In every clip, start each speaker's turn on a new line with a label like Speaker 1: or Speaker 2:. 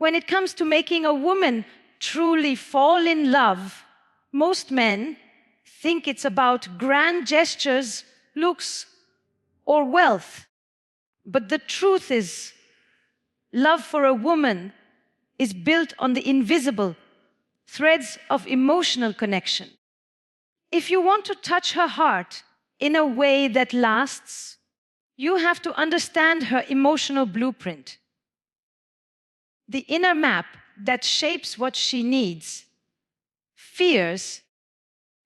Speaker 1: When it comes to making a woman truly fall in love, most men think it's about grand gestures, looks, or wealth. But the truth is, love for a woman is built on the invisible threads of emotional connection. If you want to touch her heart in a way that lasts, you have to understand her emotional blueprint. The inner map that shapes what she needs, fears,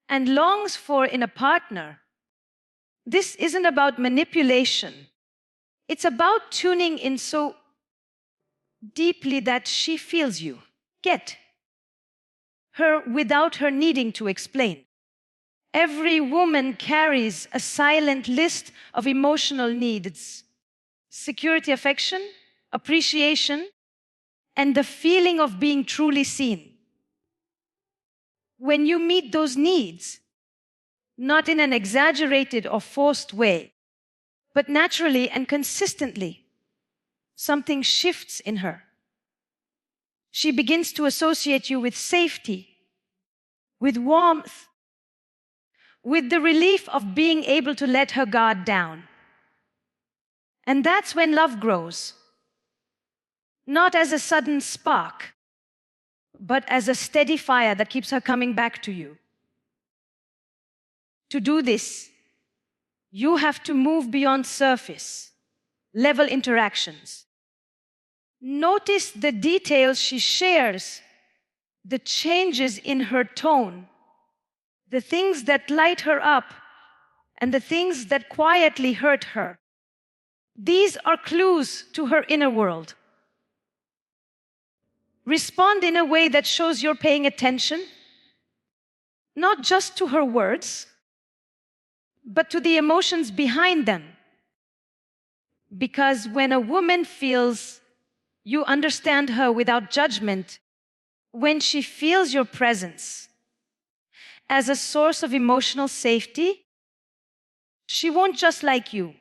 Speaker 1: and longs for in a partner. This isn't about manipulation. It's about tuning in so deeply that she feels you. Get her without her needing to explain. Every woman carries a silent list of emotional needs: security, affection, appreciation, and the feeling of being truly seen. When you meet those needs, not in an exaggerated or forced way, but naturally and consistently, something shifts in her. She begins to associate you with safety, with warmth, with the relief of being able to let her guard down. And that's when love grows. Not as a sudden spark, but as a steady fire that keeps her coming back to you. To do this, you have to move beyond surface level interactions. Notice the details she shares, the changes in her tone, the things that light her up, and the things that quietly hurt her. These are clues to her inner world. Respond in a way that shows you're paying attention, not just to her words, but to the emotions behind them. Because when a woman feels you understand her without judgment, when she feels your presence as a source of emotional safety, she won't just like you.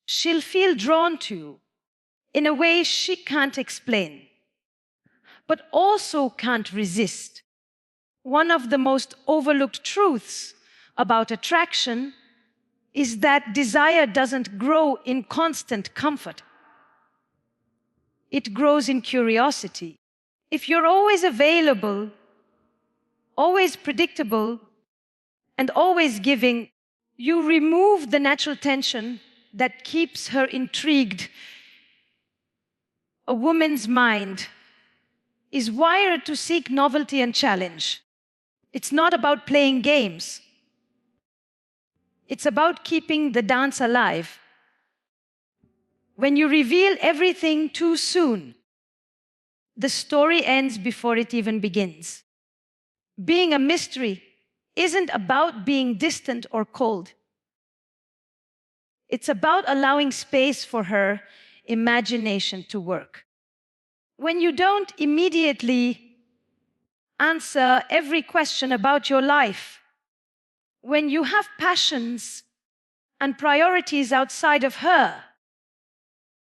Speaker 1: She'll feel drawn to you in a way she can't explain, but also can't resist. One of the most overlooked truths about attraction is that desire doesn't grow in constant comfort. It grows in curiosity. If you're always available, always predictable, and always giving, you remove the natural tension that keeps her intrigued. A woman's mind is wired to seek novelty and challenge. It's not about playing games. It's about keeping the dance alive. When you reveal everything too soon, the story ends before it even begins. Being a mystery isn't about being distant or cold. It's about allowing space for her imagination to work. When you don't immediately answer every question about your life, when you have passions and priorities outside of her,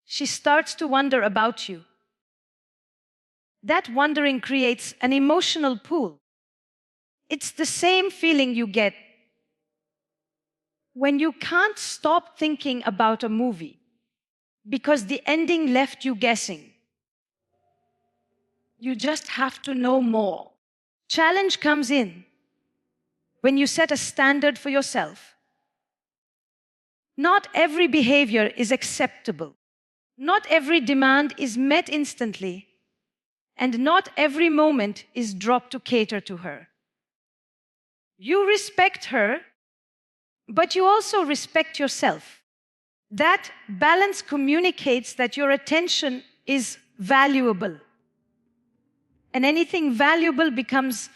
Speaker 1: she starts to wonder about you. That wondering creates an emotional pool. It's the same feeling you get when you can't stop thinking about a movie because the ending left you guessing. You just have to know more. Challenge comes in when you set a standard for yourself. Not every behavior is acceptable. Not every demand is met instantly. And not every moment is dropped to cater to her. You respect her, but you also respect yourself. That balance communicates that your attention is valuable. And anything valuable becomes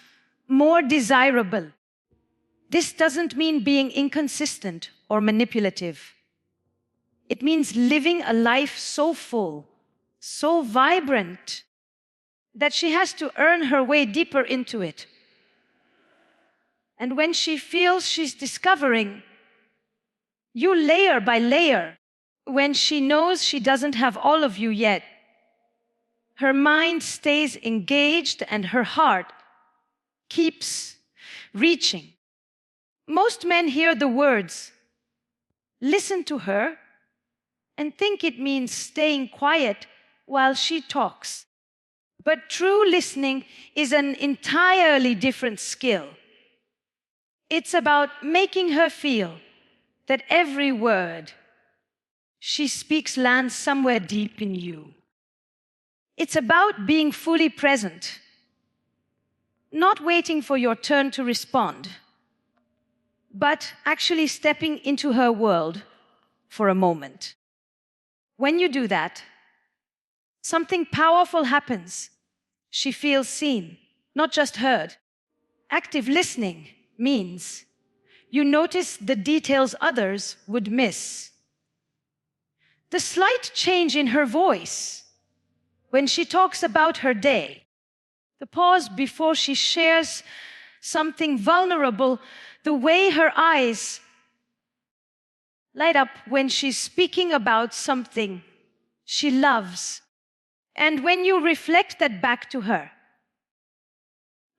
Speaker 1: more desirable. This doesn't mean being inconsistent or manipulative. It means living a life so full, so vibrant, that she has to earn her way deeper into it. And when she feels she's discovering you layer by layer, when she knows she doesn't have all of you yet, Her mind stays engaged and her heart keeps reaching. Most men hear the words, listen to her, and think it means staying quiet while she talks. But true listening is an entirely different skill. It's about making her feel that every word she speaks lands somewhere deep in you. It's about being fully present, not waiting for your turn to respond, but actually stepping into her world for a moment. When you do that, something powerful happens. She feels seen, not just heard. Active listening means you notice the details others would miss. The slight change in her voice when she talks about her day, the pause before she shares something vulnerable, the way her eyes light up when she's speaking about something she loves. And when you reflect that back to her,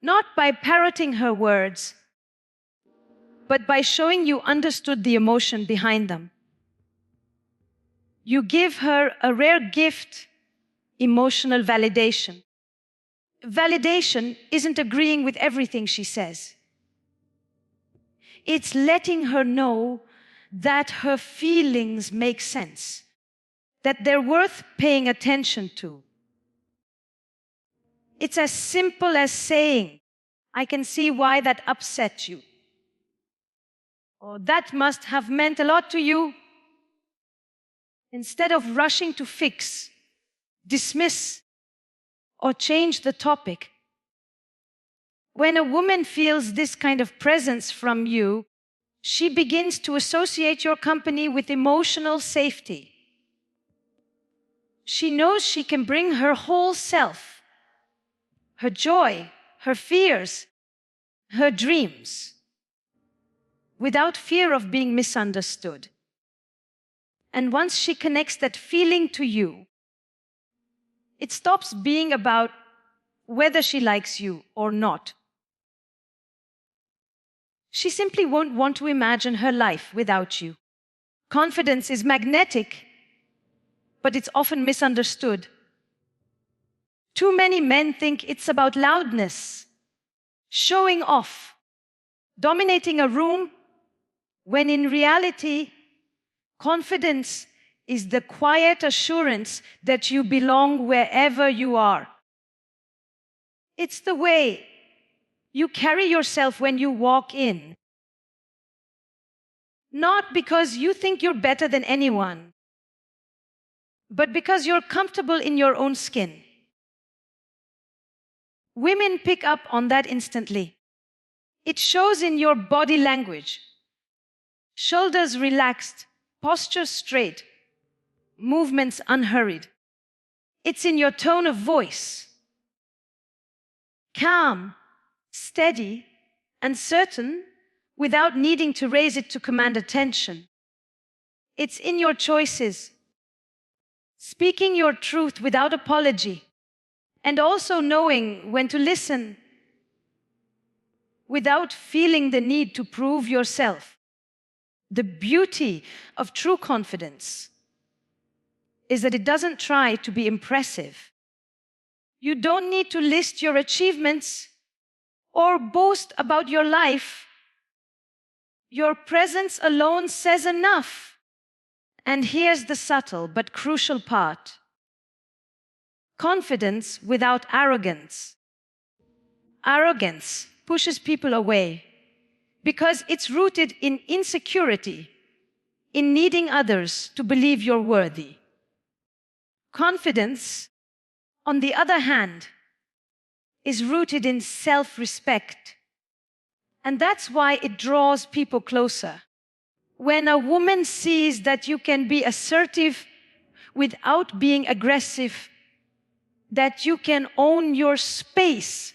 Speaker 1: not by parroting her words, but by showing you understood the emotion behind them, you give her a rare gift, emotional validation. Validation isn't agreeing with everything she says. It's letting her know that her feelings make sense, that they're worth paying attention to. It's as simple as saying, I can see why that upset you. Or that must have meant a lot to you. Instead of rushing to fix, dismiss, or change the topic. When a woman feels this kind of presence from you, she begins to associate your company with emotional safety. She knows she can bring her whole self, her joy, her fears, her dreams, without fear of being misunderstood. And once she connects that feeling to you, it stops being about whether she likes you or not. She simply won't want to imagine her life without you. Confidence is magnetic, but it's often misunderstood. Too many men think it's about loudness, showing off, dominating a room, when in reality, confidence is the quiet assurance that you belong wherever you are. It's the way you carry yourself when you walk in. Not because you think you're better than anyone, but because you're comfortable in your own skin. Women pick up on that instantly. It shows in your body language. Shoulders relaxed, posture straight, movements unhurried. It's in your tone of voice. Calm, steady, and certain without needing to raise it to command attention. It's in your choices. Speaking your truth without apology, and also knowing when to listen without feeling the need to prove yourself. The beauty of true confidence is that it doesn't try to be impressive. You don't need to list your achievements or boast about your life. Your presence alone says enough. And here's the subtle but crucial part. Confidence without arrogance. Arrogance pushes people away because it's rooted in insecurity, in needing others to believe you're worthy. Confidence, on the other hand, is rooted in self-respect. And that's why it draws people closer. When a woman sees that you can be assertive without being aggressive, that you can own your space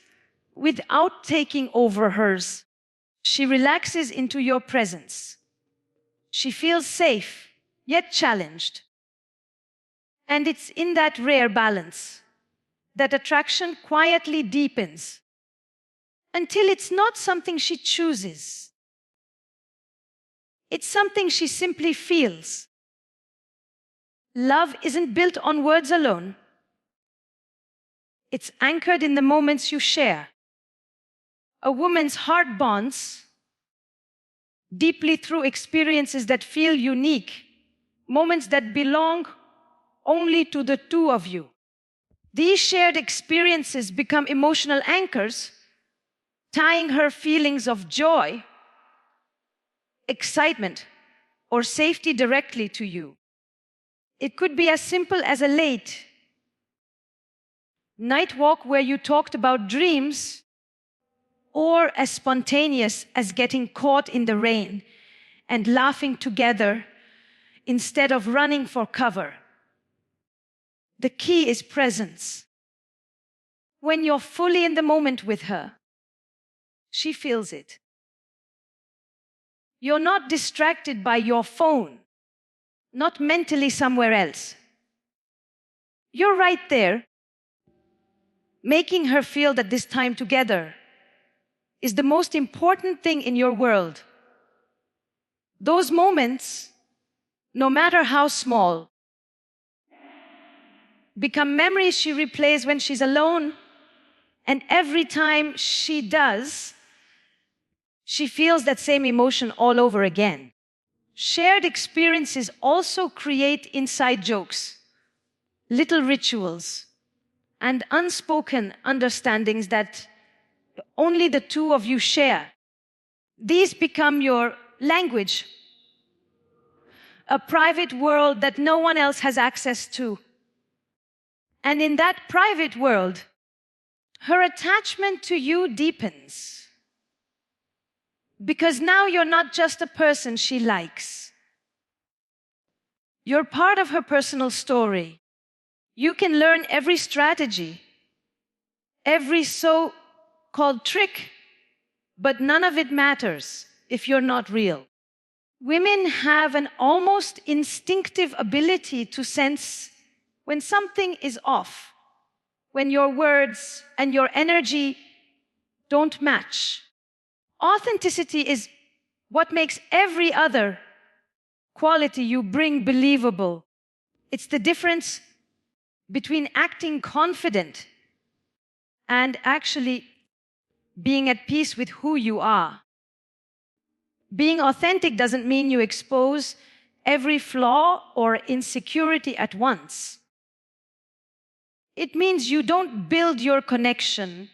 Speaker 1: without taking over hers, she relaxes into your presence. She feels safe, yet challenged. And it's in that rare balance that attraction quietly deepens until it's not something she chooses. It's something she simply feels. Love isn't built on words alone. It's anchored in the moments you share. A woman's heart bonds deeply through experiences that feel unique, moments that belong only to the two of you. These shared experiences become emotional anchors, tying her feelings of joy, excitement, or safety directly to you. It could be as simple as a late night walk where you talked about dreams, or as spontaneous as getting caught in the rain and laughing together instead of running for cover. The key is presence. When you're fully in the moment with her, she feels it. You're not distracted by your phone, not mentally somewhere else. You're right there, making her feel that this time together is the most important thing in your world. Those moments, no matter how small, become memories she replays when she's alone, and every time she does, she feels that same emotion all over again. Shared experiences also create inside jokes, little rituals, and unspoken understandings that only the two of you share. These become your language, a private world that no one else has access to. And in that private world, her attachment to you deepens. Because now you're not just a person she likes. You're part of her personal story. You can learn every strategy, every so-called trick, but none of it matters if you're not real. Women have an almost instinctive ability to sense when something is off, when your words and your energy don't match. Authenticity is what makes every other quality you bring believable. It's the difference between acting confident and actually being at peace with who you are. Being authentic doesn't mean you expose every flaw or insecurity at once. It means you don't build your connection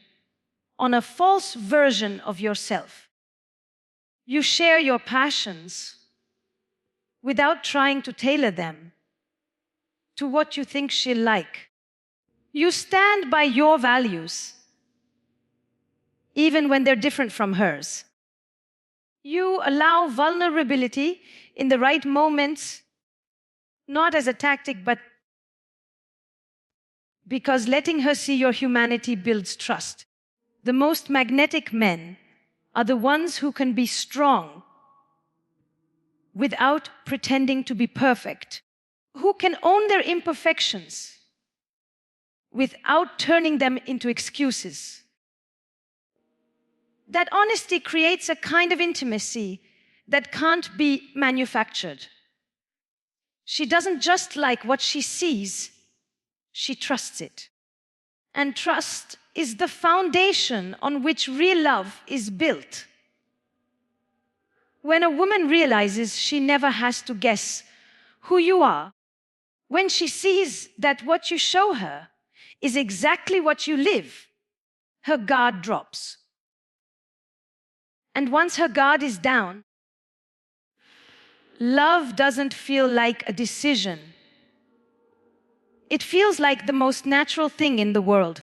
Speaker 1: on a false version of yourself. You share your passions without trying to tailor them to what you think she'll like. You stand by your values, even when they're different from hers. You allow vulnerability in the right moments, not as a tactic, but because letting her see your humanity builds trust. The most magnetic men are the ones who can be strong without pretending to be perfect, who can own their imperfections without turning them into excuses. That honesty creates a kind of intimacy that can't be manufactured. She doesn't just like what she sees, she trusts it. And trust is the foundation on which real love is built. When a woman realizes she never has to guess who you are, when she sees that what you show her is exactly what you live, her guard drops. And once her guard is down, love doesn't feel like a decision. It feels like the most natural thing in the world.